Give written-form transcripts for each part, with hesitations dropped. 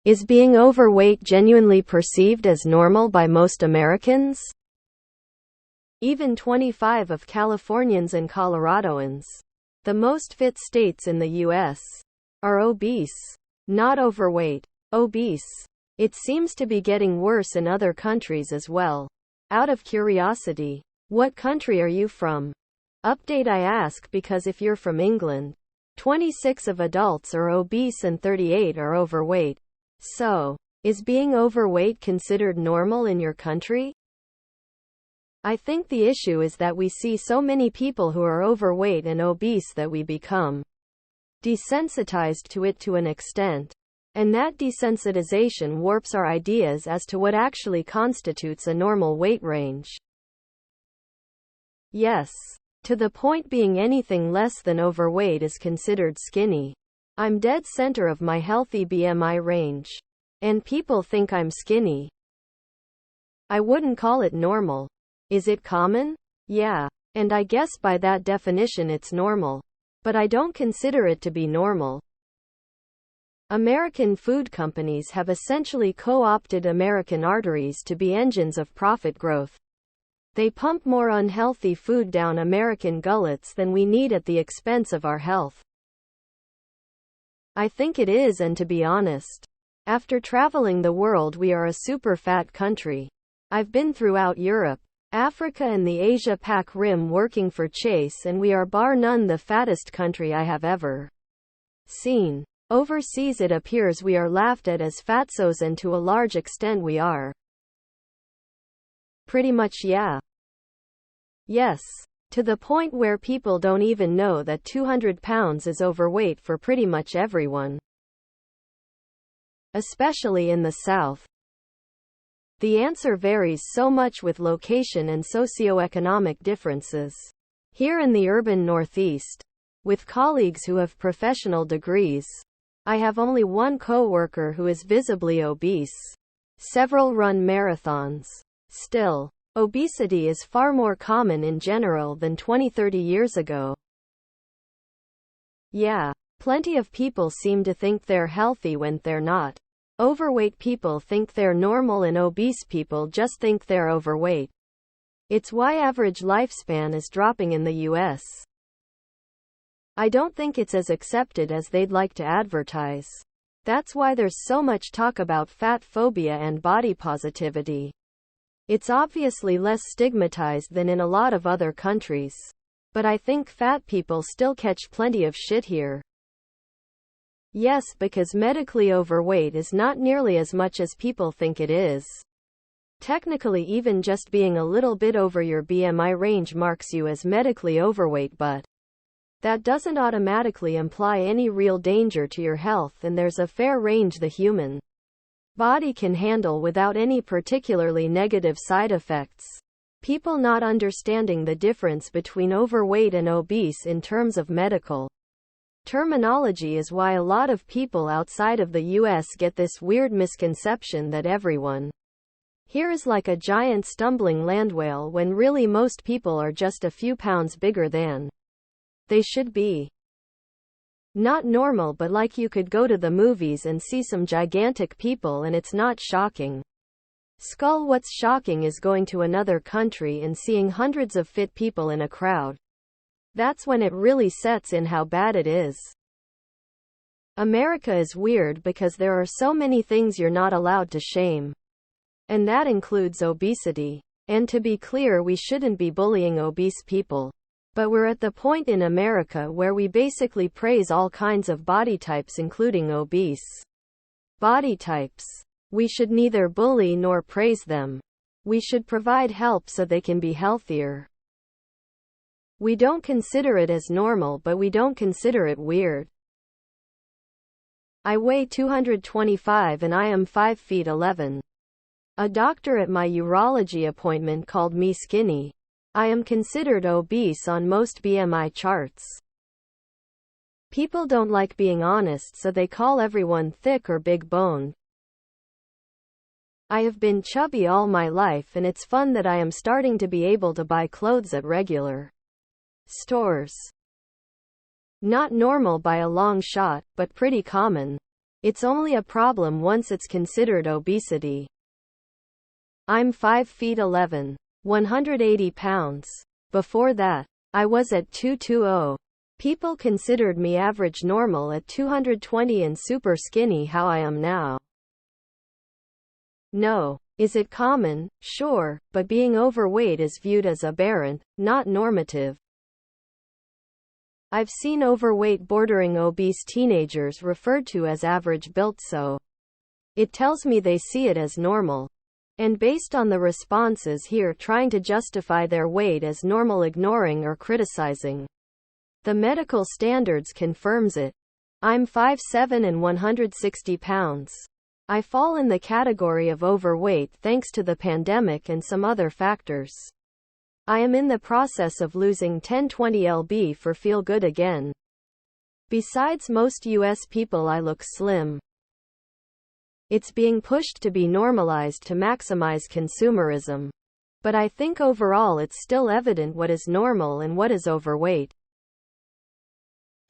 Is being overweight genuinely perceived as normal by most Americans? Even 25 of Californians and Coloradoans, the most fit states in the U.S., are obese. Not overweight, obese. It seems to be getting worse in other countries as well. Out of curiosity, what country are you from? Update, I ask because if you're from England, 26 of adults are obese and 38 are overweight. So, is being overweight considered normal in your country? I think the issue is that we see so many people who are overweight and obese that we become desensitized to it to an extent. And that desensitization warps our ideas as to what actually constitutes a normal weight range. Yes, to the point being anything less than overweight is considered skinny. I'm dead center of my healthy BMI range. And people think I'm skinny. I wouldn't call it normal. Is it common? Yeah. And I guess by that definition it's normal. But I don't consider it to be normal. American food companies have essentially co-opted American arteries to be engines of profit growth. They pump more unhealthy food down American gullets than we need at the expense of our health. I think it is, and to be honest, after traveling the world, we are a super fat country. I've been throughout Europe, Africa and the Asia-Pac Rim working for Chase, and we are bar none the fattest country I have ever seen. Overseas it appears we are laughed at as fatsos, and to a large extent we are. Pretty much, yeah. Yes. To the point where people don't even know that 200 pounds is overweight for pretty much everyone. Especially in the South. The answer varies so much with location and socioeconomic differences. Here in the urban Northeast, with colleagues who have professional degrees, I have only one coworker who is visibly obese. Several run marathons. Still, obesity is far more common in general than 20-30 years ago. Yeah, plenty of people seem to think they're healthy when they're not. Overweight people think they're normal and obese people just think they're overweight. It's why average lifespan is dropping in the US. I don't think it's as accepted as they'd like to advertise. That's why there's so much talk about fat phobia and body positivity. It's obviously less stigmatized than in a lot of other countries. But I think fat people still catch plenty of shit here. Yes, because medically overweight is not nearly as much as people think it is. Technically, even just being a little bit over your BMI range marks you as medically overweight, but that doesn't automatically imply any real danger to your health, and there's a fair range the human body can handle without any particularly negative side effects. People not understanding the difference between overweight and obese in terms of medical terminology is why a lot of people outside of the US get this weird misconception that everyone here is like a giant stumbling land whale, when really most people are just a few pounds bigger than they should be. Not normal, but like you could go to the movies and see some gigantic people and it's not shocking. Skull, what's shocking is going to another country and seeing hundreds of fit people in a crowd. That's when it really sets in how bad it is. America is weird because there are so many things you're not allowed to shame. And that includes obesity. And to be clear, we shouldn't be bullying obese people. But we're at the point in America where we basically praise all kinds of body types, including obese body types. We should neither bully nor praise them. We should provide help so they can be healthier. We don't consider it as normal, but we don't consider it weird. I weigh 225 and I am 5 feet 11. A doctor at my urology appointment called me skinny. I am considered obese on most BMI charts. People don't like being honest, so they call everyone thick or big boned. I have been chubby all my life, and it's fun that I am starting to be able to buy clothes at regular stores. Not normal by a long shot, but pretty common. It's only a problem once it's considered obesity. I'm 5 feet 11, 180 pounds. Before that, I was at 220. People considered me average normal at 220 and super skinny how I am now. No. Is it common? Sure, but being overweight is viewed as aberrant, not normative. I've seen overweight bordering obese teenagers referred to as average built, so it tells me they see it as normal. And based on the responses here, trying to justify their weight as normal, ignoring or criticizing the medical standards confirms it. I'm 5'7" and 160 pounds. I fall in the category of overweight thanks to the pandemic and some other factors. I am in the process of losing 10-20 lb for feel good again. Besides most US people, I look slim. It's being pushed to be normalized to maximize consumerism. But I think overall it's still evident what is normal and what is overweight.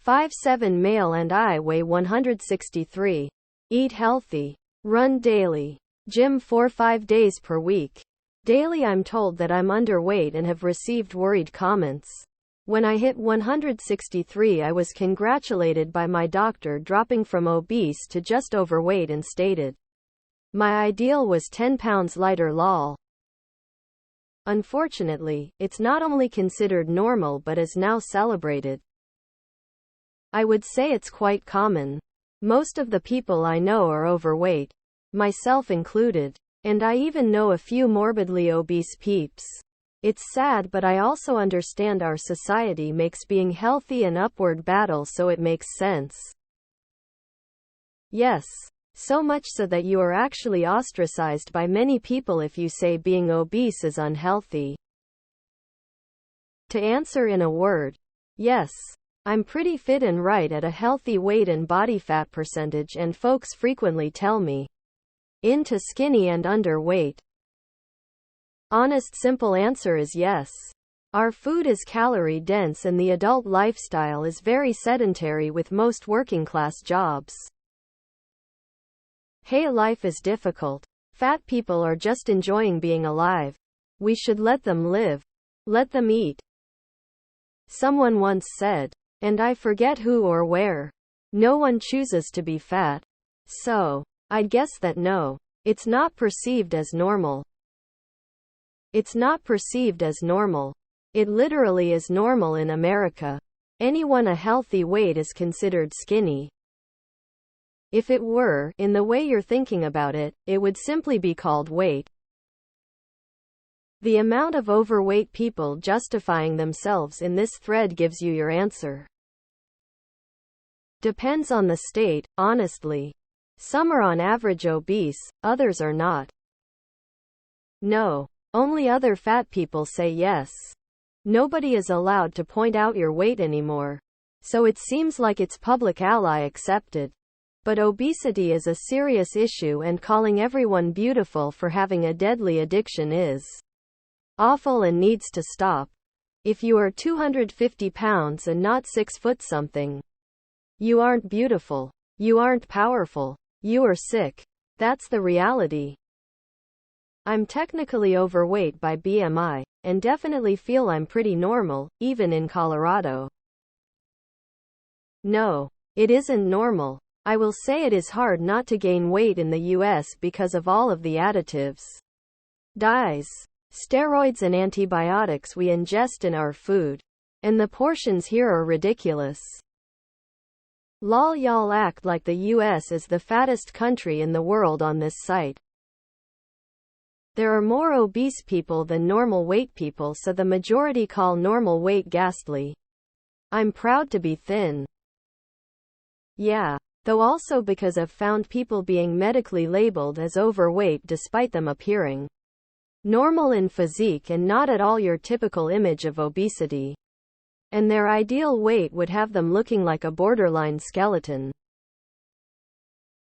5'7" male and I weigh 163. Eat healthy. Run daily. Gym 4-5 days per week. Daily I'm told that I'm underweight and have received worried comments. When I hit 163, I was congratulated by my doctor, dropping from obese to just overweight, and stated, "My ideal was 10 pounds lighter, lol." Unfortunately, it's not only considered normal but is now celebrated. I would say it's quite common. Most of the people I know are overweight, myself included. And I even know a few morbidly obese peeps. It's sad, but I also understand our society makes being healthy an upward battle, so it makes sense. Yes. So much so that you are actually ostracized by many people if you say being obese is unhealthy. To answer in a word, yes. I'm pretty fit and right at a healthy weight and body fat percentage, and folks frequently tell me, into skinny and underweight. Honest, simple answer is yes. Our food is calorie dense and the adult lifestyle is very sedentary with most working class jobs. Hey, life is difficult. Fat people are just enjoying being alive. We should let them live. Let them eat. Someone once said, and I forget who or where, no one chooses to be fat. So, I'd guess that no, it's not perceived as normal. It's not perceived as normal. It literally is normal in America. Anyone a healthy weight is considered skinny. If it were, in the way you're thinking about it, it would simply be called weight. The amount of overweight people justifying themselves in this thread gives you your answer. Depends on the state, honestly. Some are on average obese, others are not. No. Only other fat people say yes. Nobody is allowed to point out your weight anymore. So it seems like it's public ally accepted. But obesity is a serious issue, and calling everyone beautiful for having a deadly addiction is awful and needs to stop. If you are 250 pounds and not 6 foot something, you aren't beautiful. You aren't powerful. You are sick. That's the reality. I'm technically overweight by BMI, and definitely feel I'm pretty normal, even in Colorado. No, it isn't normal. I will say it is hard not to gain weight in the US because of all of the additives, dyes, steroids and antibiotics we ingest in our food. And the portions here are ridiculous. Lol, y'all act like the US is the fattest country in the world on this site. There are more obese people than normal weight people, so the majority call normal weight ghastly. I'm proud to be thin. Yeah. Though also because I've found people being medically labeled as overweight despite them appearing normal in physique and not at all your typical image of obesity. And their ideal weight would have them looking like a borderline skeleton.